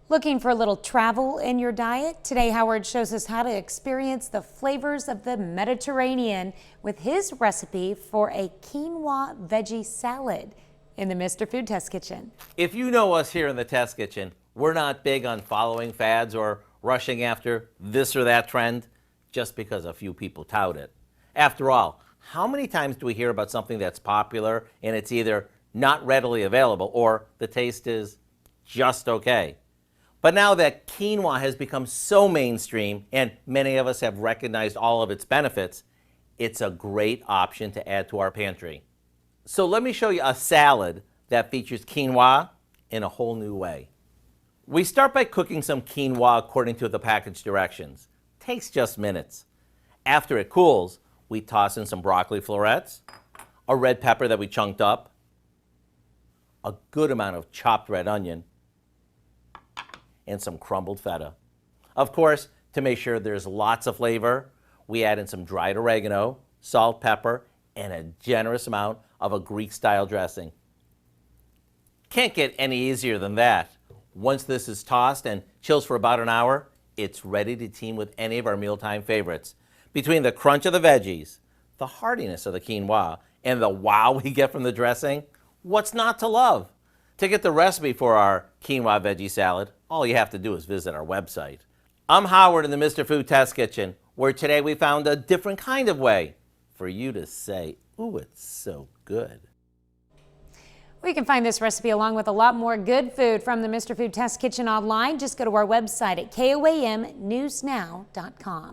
Looking for a little travel in your diet? Today, Howard shows us how to experience the flavors of the Mediterranean with his recipe for a quinoa veggie salad in the Mr. Food Test Kitchen. If you know us here in the Test Kitchen, we're not big on following fads or rushing after this or that trend just because a few people tout it. After all, how many times do we hear about something that's popular and it's either not readily available or the taste is just okay? But now that quinoa has become so mainstream and many of us have recognized all of its benefits, it's a great option to add to our pantry. So let me show you a salad that features quinoa in a whole new way. We start by cooking some quinoa according to the package directions. Takes just minutes. After it cools, we toss in some broccoli florets, a red pepper that we chunked up, a good amount of chopped red onion, and some crumbled feta. Of course, to make sure there's lots of flavor, we add in some dried oregano, salt, pepper, and a generous amount of a Greek-style dressing. Can't get any easier than that. Once this is tossed and chills for about an hour, it's ready to team with any of our mealtime favorites. Between the crunch of the veggies, the heartiness of the quinoa, and the wow we get from the dressing, what's not to love? To get the recipe for our quinoa veggie salad, all you have to do is visit our website. I'm Howard in the Mr. Food Test Kitchen, where today we found a different kind of way for you to say, ooh, it's so good. We can find this recipe along with a lot more good food from the Mr. Food Test Kitchen online. Just go to our website at KOAMnewsnow.com.